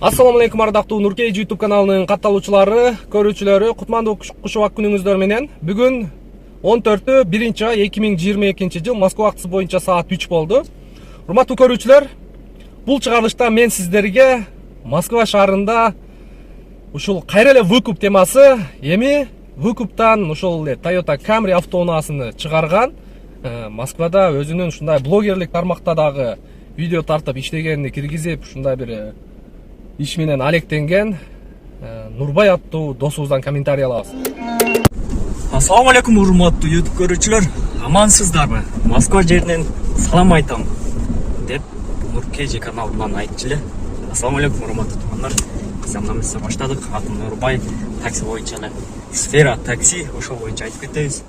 Assalamu алейкум ардактуу Нуркей YouTube каналынын катталуучулары, көрүүчүлөрү, кутмандуу кушубак күнүңүздөр менен. Бүгүн 14-1-ай 2022 жыл Москва убактысы боюнча саат 3 болду. Урматтуу көрүүчүлөр, бул чыгарылышта мен сиздерге Москва шаарында ушул кайра эле выкуп темасы, эми выкуптан ушул Toyota Camry автоунаасын чыгарган, Москвада өзүнүн ушундай блогерлик тармакта дагы видео тартып иштегенин киргизип, ушундай бир иш менен алектенген Нурбай аттуу досубуздан комментарий алабыз. Ассаламу алейкум урматтуу YouTube көрүүчүлөр, амансыздарбы? Москва жеринен салам айтам деп Нуркей каналынан айтчу эле. Ассаламу алейкум урматтуу туугандар. Замнамызды баштадык. Атым Нурбай, такси боюнча эле Сфера такси, ошол боюнча айтып кетебиз.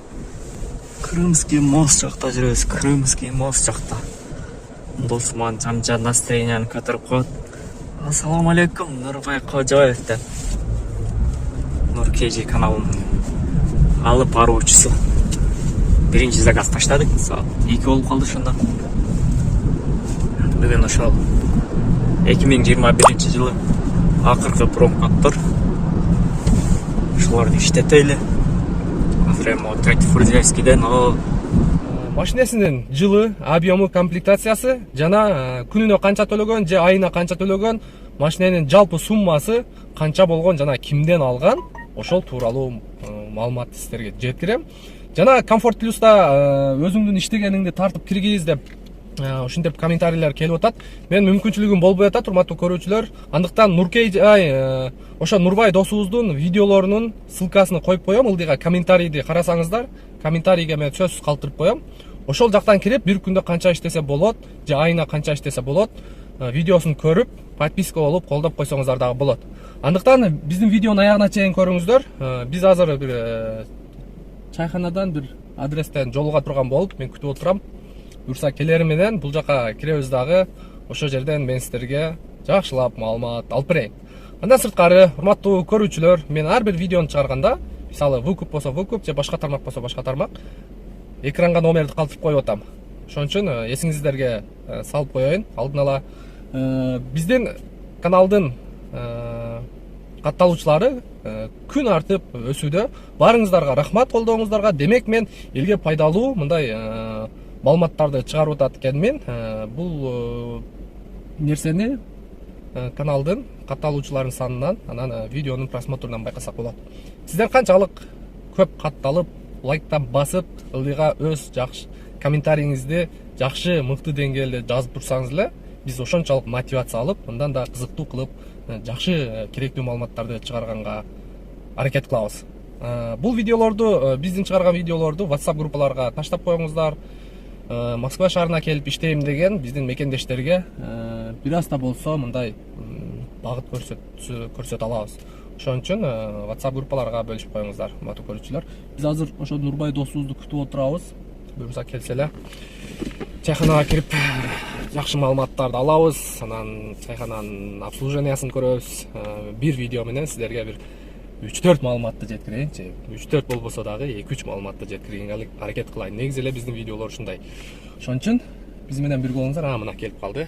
Крымский мост жакта жүрөбүз. Крымский мост жакта. Досуман жамжа настроенияны көтөрүп коет. Ассаламу алейкум, Нурбай Кожоев деп Нуркей каналынын алып баруучусу. Биринчи заказ таштадык, саат 2 болуп калды ошондо. Бүгүн ошол 2021 жылы акыркы промкаттар ушуларды иштетели. Азыр эми Трек Фурзевскийден Машинесинин жылы, объему, комплектациясы жана күнүнө канча төлөгөн же айына канча төлөгөн, машиненин жалпы суммасы канча болгон жана кимден алган, ошол тууралуу маалыматты сиздерге жеткирем. Жана Комфорт Плюста өзүңдүн иштегениңди тартып киргиз деп ушинтип комментарийлер келип атат. Мен мүмкүнчүлүгүм болбой атат, урматтуу көрүүчүлөр. Андыктан Нуркей ошо Нурбай досубуздун видеолорунун ссылкасын коюп коем, ылдыйга комментарийди карасаңыздар, комментарийге мен сөз калтырып коем. Ошол жактан кирип, бир күндө канча иштесе болот, же айына канча иштесе болот, видеосун көрүп, подписка болуп, колдоп койсоңуздар дагы болот. Андыктан биздин видеонун аягына чейин көрүңүздөр. Биз азыр бир чайханадан бир адрестен жолуга турган болуп, мен күтүп отурам. Буюрса келери менен бул жака киребиз дагы, ошол жерден мен сиздерге жакшылап маалымат алып берейин. Андан сырткары, урматтуу көрүүчүлөр, мен ар бир видеону чыгарганда, мисалы выкуп болсо выкуп, же башка тармак болсо башка тармак, экранга номерди калтырып коюп атам. Ошон үчүн эсиңиздерге салып коеюн. Алдын ала биздин каналдын катталуучулары күн артып өсүүдө. Барыңыздарга рахмат колдооңуздарга. Демек мен элге пайдалуу мындай маалыматтарды чыгарып атат экенмин. Бул нерсени каналдын катталуучуларынын санынан, анан видеонун просмотрунан байкасак болот. Сизден канчалык көп катталып, лайктан басып, ылдыйга өз жакшы комментарийиңизди жакшы, мыкты деңгээлде жазып турсаңыз эле, биз ошончолук мотивация алып, мындан да кызыктуу кылып, жакшы керектүү маалыматтарды чыгарганга аракет кылабыз. Бул видеолорду, биздин чыгарган видеолорду WhatsApp группаларга таштап коюңуздар. Москва шаарына келип иштейм деген биздин мекендештерге бир аз да болсо мындай багыт көрсөтө алабыз. Ошон үчүн WhatsApp группаларга бөлүшүп коюңуздар, урматтуу көрүүчүлөр. Биз азыр ошо Нурбай досубузду күтүп отурабыз. Буюрса келсе эле чайханага кирип жакшы маалыматтарды алабыз, анан чайхананын обслуживаниясын көрөбүз. Бир видео менен сиздерге бир 3-4 маалыматты жеткирейин, же 3-4 болбосо дагы 2-3 маалыматты жеткиргенге аракет кылайын. Негизи эле биздин видеолор ушундай. Ошон үчүн биз менен бирге болуңуздар. Мына келип калды.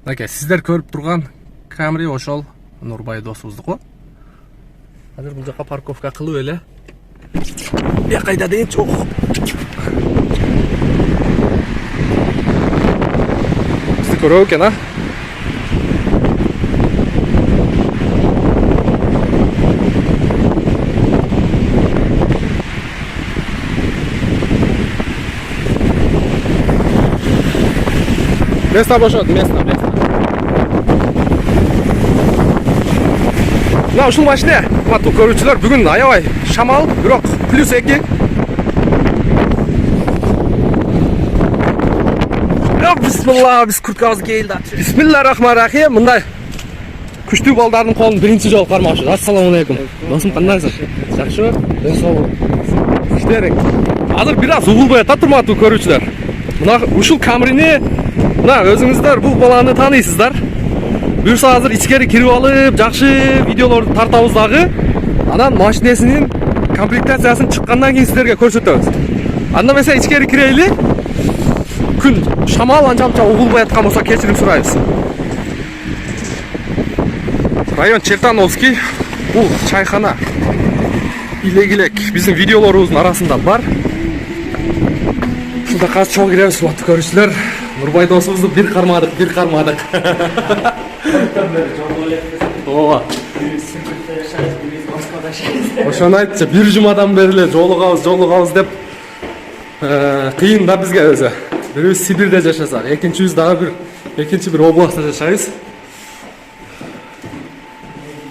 Мынакей, сиздер көрүп турган Camry ошол Нурбай досубуздуку. Азыр бул жака парковка кылып эле. Бияка кайда дейин чок. Бизди көрөбү экен, а? Место бошот, место. Мына ушул машина, урматтуу көрүүчүлөр, бүгүн аябай шамал, бирок +2. Бисмилла, биз курткабызды кийилди. Бисмиллахиррахманиррахим. Мындай күчтүү балдардын колун биринчи жолу кармакчы. Ассаламу алейкум. Досум, кандайсың? Жакшыбы? Ден соолук. Иштериң. Азыр бир аз угулбай атат, урматтуу көрүүчүлөр. Мына ушул Camry'ни, мына өзүңүздөр бул баланы тааныйсыздар. Буюрса азыр ичкери кирип алып, жакшы видеолорду тартабыз дагы. Анан машинесинин комплектациясын чыккандан кийин сиздерге көрсөтөбүз. Анда эмесе ичкери кирейли. Күн шамал анча угулбай аткан болсо кечирим сурайбыз. Район Чертановский. Бул чайхана. Илегилек биздин видеолорубуздун арасында бар. Ушунда казыр чогуу киребиз, убактуу көрүүчүлөр. Нурбай досубузду бир кармадык. Ооба. Ошону айтчы, бир жумадан бери эле жолугабыз деп кыйын да бизге өзү. Бирибиз Сибирде жашасак, экинчибиз дагы экинчи бир областта жашайбыз.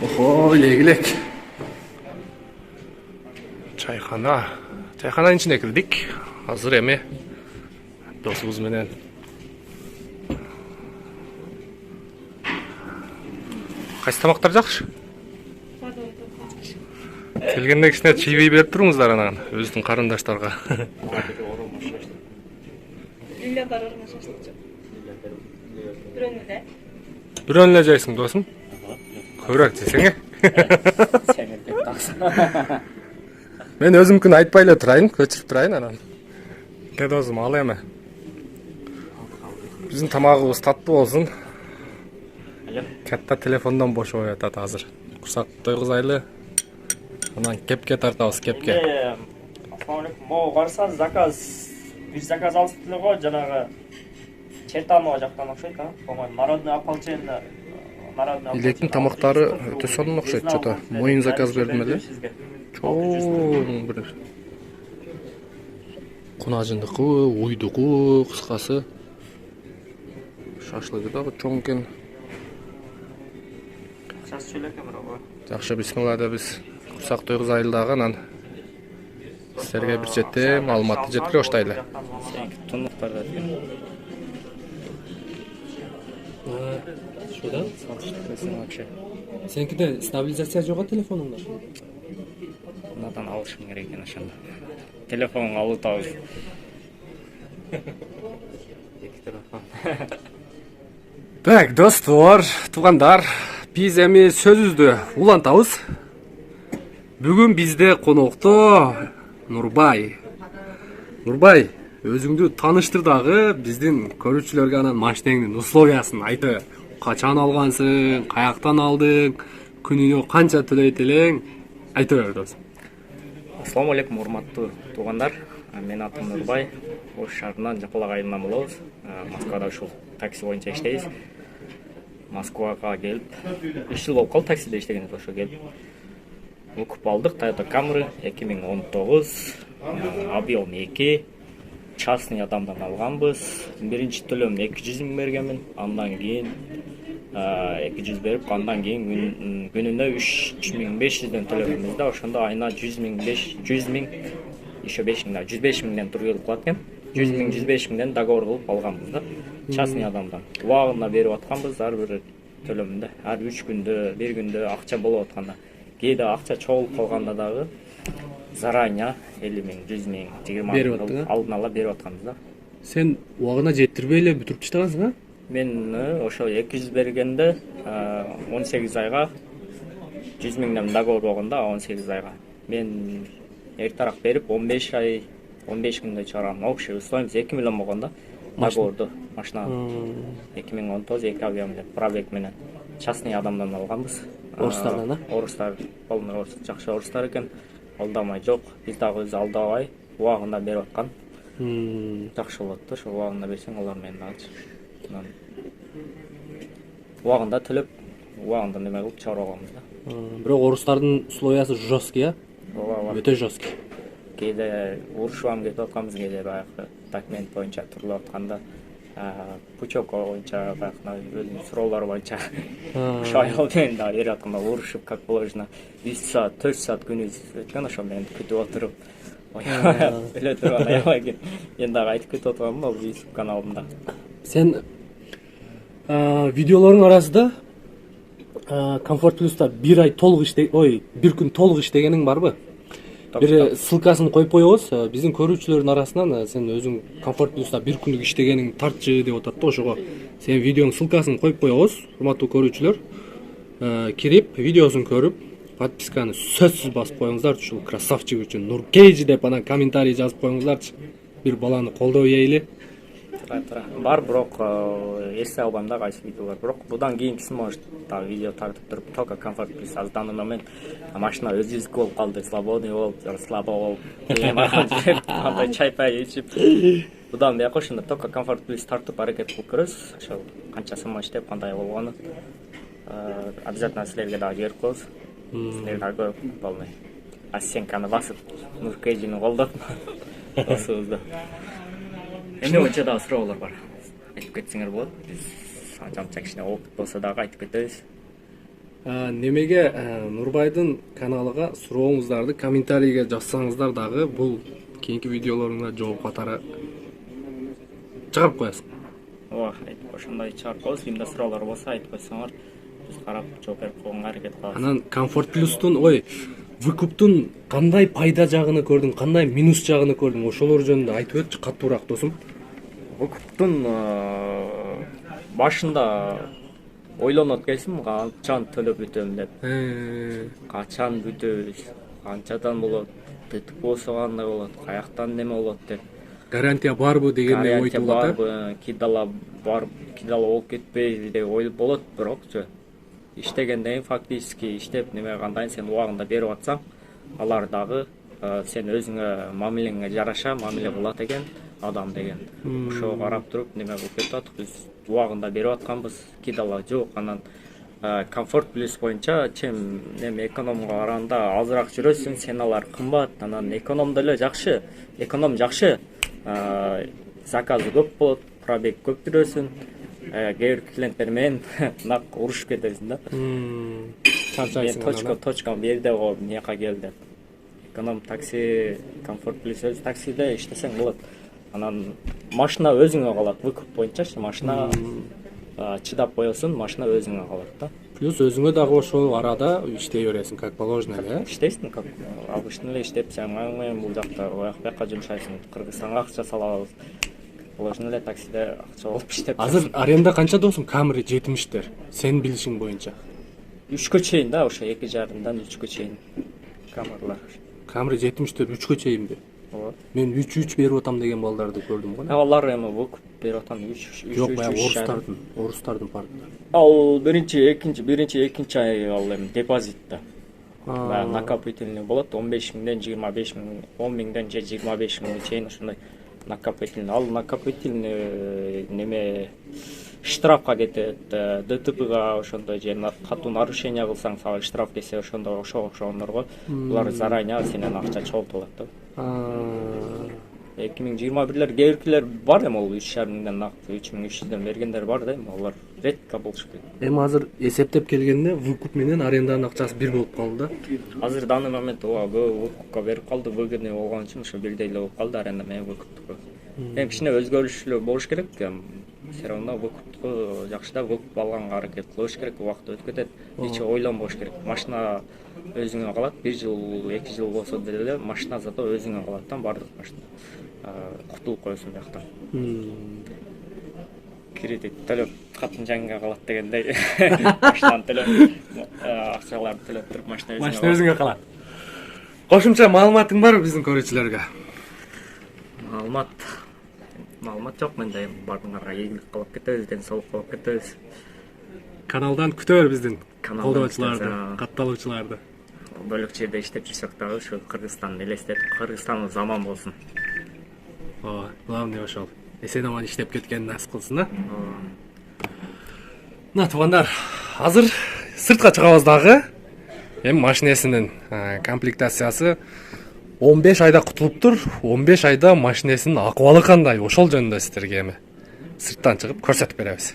Охо, илегилек. Чайхананын ичине кирдик. Азыр эми досубуз менен кайсы тамактар жакшы? Келгенде кичине чийбей берип туруңуздар анан өзүңүздүн карындаштарга. Лилябар орношошту. Бирөөнү эле жайсың досум? Көбүрөөк жесең э? Мен өзүмкүн айтпай эле турайын, көчүрүп турайын анан. Ке досум, ал эми. Биздин тамагыбыз таттуу болсун. Катта телефондон бошобой атат азыр. Курсак тойгузайлы. Анан кепке тартабыз, кепке. Ассаламу алейкум. Могу карасаңыз, бир заказ алыптыр го, жанагы Чертанова жактан окшойт, по-моему, народный ополчение. Илектин тамактары өтө сонун окшойт, чото. Моюн заказ бердим эле. Чоң бир кунажындыкы, уйдуку, кыскасы. Шашлыгы дагы чоң экен. Жакшы, бисмилла деп биз курсак тойгузайлы дагы анан силерге бир четте маалыматты жеткире баштайлы. Тунуктарда экен. Шуда? Сен вообще. Сенкиде стабилизация жок телефонуңда? Мындан алышым керек экен ошондо. Телефонун алып табыз. Так, достор, туугандар, биз эми сөзүбүздү улантабыз. Бүгүн бизде конокто Нурбай. Нурбай, өзүңдү тааныштыр дагы, биздин көрүүчүлөргө анан машинеңдин условиясын айтып, качан алгансың, каяктан алдың, күнүнө канча төлөйт элең, айтып бер досум. Ассаламу алейкум, урматтуу туугандар. Менин атым Нурбай. Ош шаарынан Жапалак айылынан болобуз. Москвада ушул такси боюнча иштейбиз. Москвага келип 3 жыл болуп калды таксиде иштегенибиз, ошо келип укуп алдык. Toyota Camry 2019, объем 2, частный адамдан алганбыз. Биринчи төлөм 200 миң бергенмин, андан кийин 200 берип, андан кийин күнүнө 3500ден төлөгөнбүз да, ошондо айына 100 миң, еще 5 миң, 105 миңден тур келип калат экен. 100 миң, 105 миңден договор кылып алганбыз да. Частный адамдан. Убагында берип атканбыз ар бир төлөмүндө. Ар 3 күндө, 1 күндө акча болуп атканда. Кээде акча чогулуп калганда дагы заранее 50 миң, 100 миң, 20 миң алдын ала берип атканбыз да. Сен убагына жетирбей эле бүтүрүп таштагансың, а? Мен ошо 200 бергенде 18 айга 100 миңден договор болгондо 18 айга. Мен эртерээк берип 15 ай, 15 күндө чыгаргам. Общий условиемиз 2 миллион болгондо договорду машина 2019 2 объем деп пробег менен частный адамдан алганбыз. Орустардан, а? Орустар, полный орус, жакшы орустар экен. Алдамай жок, биз дагы өзү алдабай убагында берип аткан. Жакшы болот да, ошо убагында берсең алар менен дагычы. Убагында төлөп, убагында неме кылып чыгарып алганбыз да. Бирок орустардын условиясы жесткий, а? Ооба. Өтө жесткий. Кээде урушуп кетип атканбыз, кээде баягы документ боюнча турулуп атканда пучок боюнча баягы өзүнүн суроолору боюнча ошо айыл менен дагы берип атканда урушуп, как положено 3 саат, 4 саат күнүбүз өткөн, ошо менен күтүп отуруп эле турган аябай экен. Мен дагы айтып кетип отурганмын ал YouTube каналымда. Сен видеолордун арасында Комфорт Плюста бир ай толук бир күн толук иштегениң барбы? Бир ссылкасын коюп коебуз. Биздин көрүүчүлөрдүн арасынан сен өзүң Комфорт Плюста бир күндүк иштегениң тартчы деп атат да, ошого сен видеонун ссылкасын коюп коебуз. Урматтуу көрүүчүлөр, кирип видеосун көрүп, подписканы сөзсүз басып коюңуздар. Ушул красавчик үчүн Нуркейжи деп анан комментарий жазып коюңуздарчы. Бир баланы колдоо ийели. бар, бирок эсте албайм да кайсы видео бар. Бирок будан кийинкисин может так видео тартып туруп только комфорт плюс азыр данный момент машина өзүбүздүкү болуп калды, свободный болуп, слабо болуп, андай чай пай ичип. Будан бияка ушунда только комфорт плюс тартып аракет кылып көрөбүз. Ошо канча сыма иштеп, кандай болгонун обязательно силерге дагы жиберип коебуз. Силер дагы көрүп болмой. Ассенканы басып, Нуркежини колдоп осубузда. Эми боюнча дагы суроолор бар. Айтып кетсеңер болот. Биз анча кичине опыт болсо дагы айтып кетебиз. Немеге Нурбайдын каналыга сурооңуздарды комментарийге жазсаңыздар дагы бул кийинки видеолоруңда жооп катары чыгарып коесуң. Ооба, айтып ошондой чыгарып коебуз. Кимде суроолор болсо айтып койсоңор, биз карап жооп берип койгонго аракет кылабыз. Анан комфорт плюстун выкуптун кандай пайда жагын көрдүң, кандай минус жагын көрдүң, ошолор жөнүндө айтып өтчү каттуураак досум. Выкуптун башында ойлонот экенсиң, качан төлөп бүтөм деп. Качан бүтөбүз, канчадан болот, бүтүп болсо кандай болот, каяктан неме болот деп. Гарантия барбы дегенде ой туулат. Кидала бар, кидала болуп кетпейби деп ой болот, бирокчу иштегенден кийин фактически иштеп неме кылгандан сен убагында берип атсаң, алар дагы сен өзүңө мамилеңе жараша мамиле кылат экен адам деген. Ошого карап туруп неме кылып кетип атык, биз убагында берип атканбыз, кидала жок. Анан комфорт плюс боюнча чем неме экономго караганда азыраак жүрөсүң, сен алар кымбат, анан эконом деле жакшы, эконом жакшы. Заказы көп болот, пробег көп жүрөсүң. Кээ бир клиенттер менен нак урушуп кетесиң да. Чарчайсың. Точка берде го мияка кел деп. Эконом такси, комфорт плюс өз таксиде иштесең болот. Анан машина өзүңө калат, выкуп боюнчачы машина чыдап коесуң, машина өзүңө калат да. Плюс өзүңө дагы ошол арада иштей бересиң, как положено эле. Иштейсиң, как обычно эле иштеп, сен бул жакта бияка жумшайсың, Кыргызстанга акча салабыз. Положено эле таксиде акча болуп иштеп. Азыр аренда канча досуң? Камри 70-тер. Сен билишиң боюнча. 3кө чейин да, ошо 2,5-дан 3кө чейин камерлар. Камри 70-тер 3кө чейинби? Ооба. Мен 3 берип атам деген балдарды көрдүм го. Алар эми выкуп берип атам 3. Жок, баягы орустардын паркында. Ал биринчи, экинчи ай ал эми депозитте. Накопительный болот 15 миңден 25 миң, 10 миңден же 25 миңге чейин ошондой накопительный. Ал накопительный неме штрафка кетет, ДТПга ошондой же катуу нарушение кылсаң сага штраф кесе ошондорго булар заранее сенен акча чогултулат да. 2021-лер кээ бар эми, ол 3,5 миңден нак 3,300ден бергендер бар да, алар редко болушу керек. Эми азыр эсептеп келгенде выкуп менен аренданын акчасы бир болуп калды да. Азыр данный момент выкупка берип калды, выгодный болгон үчүн ошо бирдей эле болуп калды аренда менен выкуптуку. Эми кичине өзгөрүшлөр болуш керек, все равно выкуптуку жакшыда выкуп алганга аракет кылыш керек, убакыт өтүп кетет, эч ойлонбош керек. Машина өзүңө калат, 1 жыл, 2 жыл болсо деле машина зато өзүңө калат да, бардык машина. Кутулуп коесуң жактан. Кредит төлөп катын жаңга калат дегендей. Машинаны төлөп, акчаларды төлөп туруп машина өзүңө калат. Кошумча маалыматың барбы биздин көрүүчүлөргө? Маалымат жок менде, бардыңарга ийгилик кылып кетебиз, ден соолук кылып кетебиз. Каналдан күтөбүр биздин колдоочуларды, катталуучуларды. Бөлөк жерде иштеп жүрсөк дагы ушу Кыргызстанды элестетип, Кыргызстан заман болсун. Ооба, главный ошол. Эсен аман иштеп кеткен насып кылсын да. Мына туугандар, азыр сыртка чыгабыз дагы. Эми машинесинин комплектациясы 15 айда кутулуптур. 15 айда машинесинин акыбалы кандай? Ошол жөнүндө сиздерге эми сырттан чыгып көрсөтүп беребиз.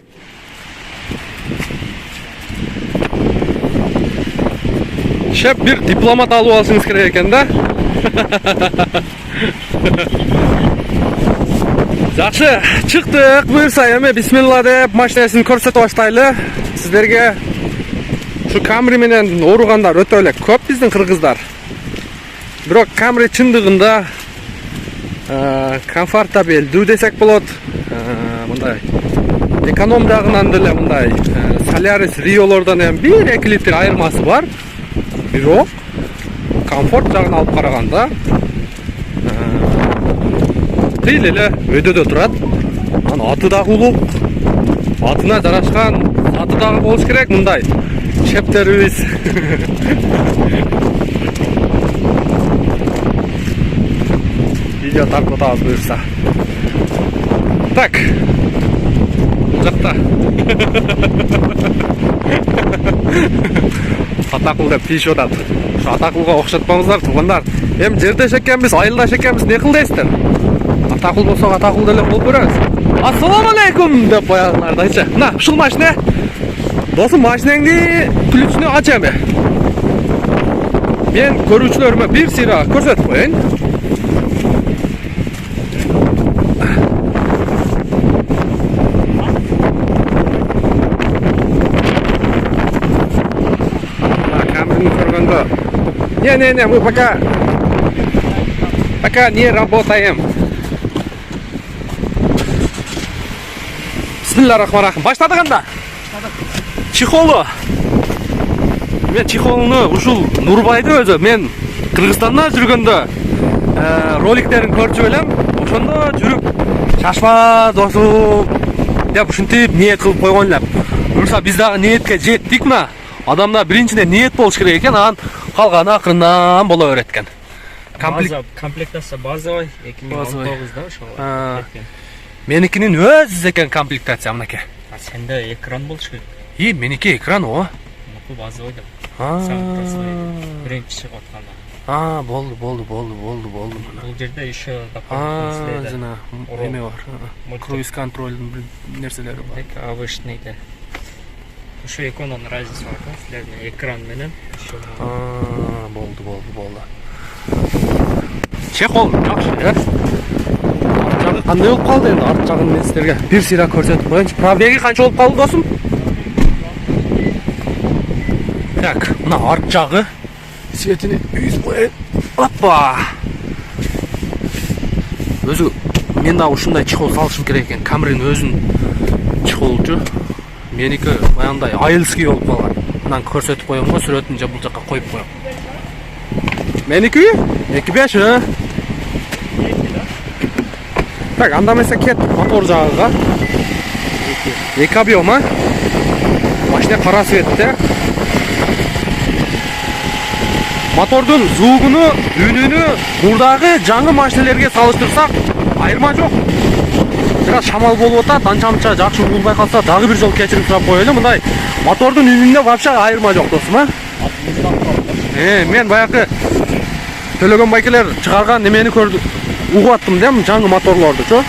Шеп бир дипломат алып алышыңыз керек экен да. Жакшы, чыктык. Буюрса эми бисмилла деп машинесин көрсөтүп баштайлы. Сиздерге ушу Камри менен ооругандар өтө эле көп биздин кыргыздар. Бирок Камри чындыгында комфортабелдүү десек болот. Мындай эконом жагынан деле мындай Solaris Rio'лордон эми 1-2 литр айырмасы бар. Бирок комфорт жагын алып караганда тыйыл эле өйдөдө турат. Анан аты дагы улуу. Атына жарашкан аты дагы болуш керек мындай. Шептерибиз. Видео таркатабыз буюрса. Так. Бул жакта. Атакул деп тийишип атат. Ушу Атакулга окшотпоңуздар туугандар. Эми жердеш экенбиз, айылдаш экенбиз, не кылдайсыздар? Атакул болсок Атакул деле болуп беребиз. Ассаламу алейкум деп коягылардайчы. Мына ушул машина. Досум, машинеңди ключүнү ач эми. Мен көрүүчүлөрүмө бир сыйра көрсөтүп коеюн. Не, мы пока не работаем. Бисмиллахиррахманиррахим. Баштадык анда. Чехолу. Мен чехолуну ушул Нурбайды өзү мен Кыргызстанда жүргөндө роликтерин көрчү элем. Ошондо жүрүп шашпа досум деп ушинтип ниет кылып койгон элем. Буюрса биз дагы ниетке жеттик мына. Адамда биринчиден ниет болуш керек экен, анан калганы акырындан боло берет экен. Комплектация базовый 2019-да ошол. Меникинин өз экен комплектация мынакей. Сенде экран болуш керек. Меники экран о. Муку базовый деп. Биринчи чыгып атканда. Болду. Бул жерде еще дополнительный жана эме бар. Круиз контролдун нерселери бар. Авышныйда. Şu eko'nun razisi var da, sizlerle ekran menен. Болду. Чехол жакшы, э? Арт жагы кандай болуп калды энди? Арт жагын мен силерге бир сыйра көрсөтүп коеюнчу. Пробеги канча болуп калды досум? Так, мына арт жагы. Светини үйүзүп коеюн. Оппа! Өзү мен да ушундай чехол салышым керек экен. Камрин өзүнүн чехолчу. Меники баягындай айылский болуп калган. Анан көрсөтүп коем го, сүрөтүн же бул жакка коюп коем. Меники 2.5. Так, анда эмесе кеттик мотор жагыга. 2 объема. Машина кара цветте. Мотордун звугуну, үнүнү мурдагы жаңы машинелерге салыштырсак, айырма жок. Biraz şamal болуп атат, анча-мынча жакшы болбой калса дагы бир жол кечирим сурап коелу. Мындай мотордун үнүндө вообще айырма жок досум, а? Мен баягы төлөгөн байкелер чыгарган немени көрдүм, угуп аттым да, жаңы моторлордучу.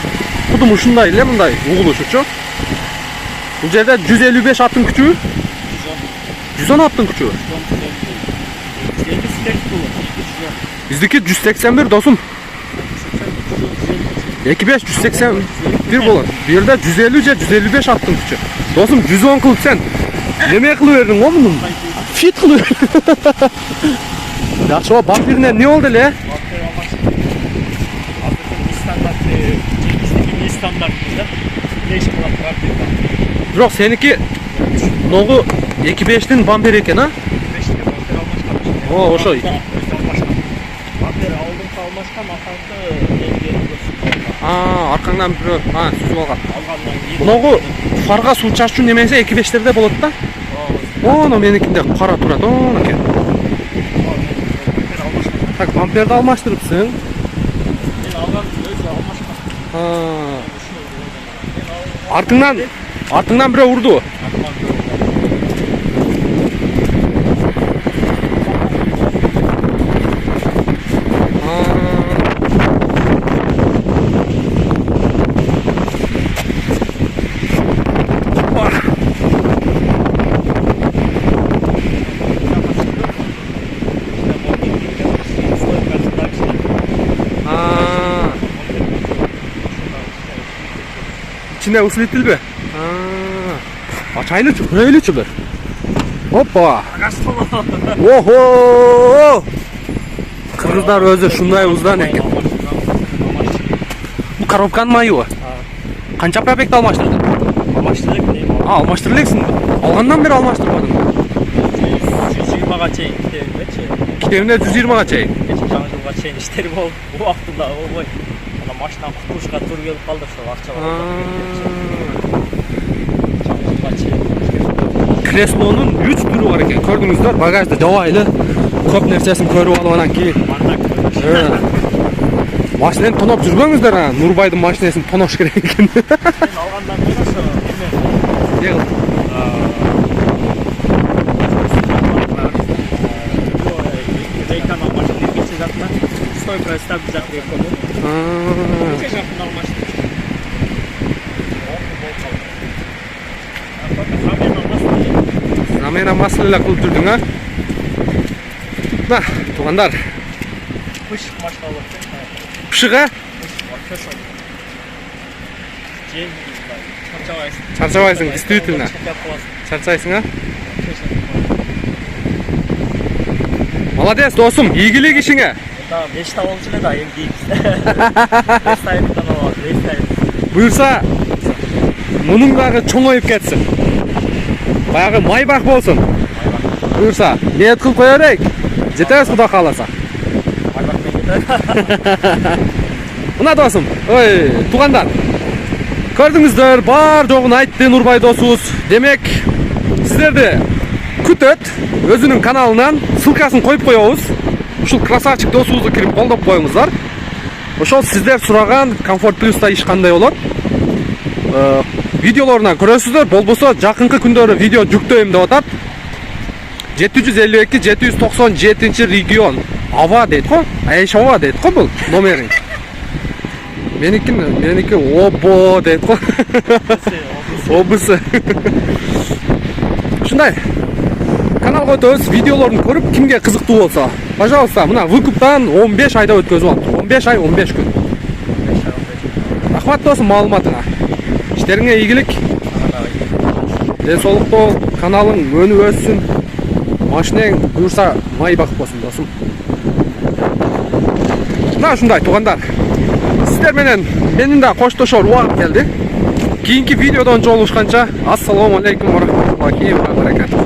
Кудум ушундай эле, мындай угулушучу. Бул жерде 155 аттын күчү, 110 аттын күчү. Биздики 181 досум. 2.5 181 болот. Бу жерде 150 же 155 аттын күчү. Досум 110 кылып сен неме кылып бердиң го муну? Фит кылып. Жакшы, о бамперине не болду эле? Стандарт да. Леш кылып бамперда. Бирок сеники ногу 2.5'тин бампери экен, а? 2.5'тин бампер алмашкан. О, ошо. Бампер алдын калмашкан, акыркы аркаңдан бирөө сүзүп алган. Ногу фарга суу чачуу немесе 2.5'терде болот да? Оно меникинде кара турат, оно экен. Так, бамперди алмаштырыпсың. Мен алган өзү алмашкан. Артыңдан бирөө урду. İçinde ıslıtıl be. Açaylı çık, böyle çıkır. Hoppa. Oho. Kırgızlar özü şunday uzdan eken. Bu коробканын майы o. Kança pробегді almaştırdın? Almaştırdık değil mi? Almaştırılaksın. Algandan beri almaştırmadın. 120'ga çeyin kitebinde çeyin. Kitebinde 120'ga çeyin. Geçen жаңы жылга чейин иштерим болуп, убактында болбой. Ана машина курушка тур келип калды, ошо акча Kreslonun 3 türü var ekan. Ko'rdingizlar, bagajda javoyli ko'p narsasini ko'rib olib anan keyin. Mashinani tonab жүрбөңүздөр, Нурбайдын машинасini тонош керек экен. алгандан кийин ошо Yig'il. Рейканал машина кече жатма, стойка ставь жатып экен. Кече жактан машина. Ramena masalalar qilib turding, ha? Nah, tug'anlar. Пышык машина болот. Pishiq, ha? Charchabaysan, действительно. Charchaysan, ha? Молодец, досым, ийгилик ишиңе. Да, 5 та болчу эле да, эми дейбиз. 5 тайдан алат, 5 тай. Буюрса, мунуң дагы чоңоюп кетсин. Баягы майбак болсун. Буюрса, ниет кылып кое берейик. Жетебиз Кудай кааласа. Мына досым, ой, туугандар. Көрдүңүздөр, бар жогун айтты Нурбай досубуз. Демек, сиздерди күтөт. Өзүнүн каналынан ссылкасын коюп коебуз. Ушул красавчик досубузду кирип колдоп коюңуздар. Ошол сиздер сураган Комфорт Плюста иш кандай болот? Видеолорунан көрөсүздөр, болбосо жакынкы күндөрү видео жүктөйм деп атат. 752-797 регион. Ава дейт го? Айшава дейт го бул номери. Меники обо дейт го. Обысы. Ушундай. Каналга өтөбүз, видеолорун көрүп, кимге кызыктуу болсо, пожалуйста, мына выкуптан 15 айда өткөзүп алып. 15 ай, 15 күн. Рахмат досум маалыматыңа. Иштериңе ийгилик. Ден соолуктоо, каналың өнүп өссүн. Машинең буюрса майбак болсун досум. Мына ушундай туугандар. Сиздер менен менин да коштошор убакыт келди. Кийинки видеодон жолугушканча, ассаламу алейкум ва рахматуллахи ва баракатух.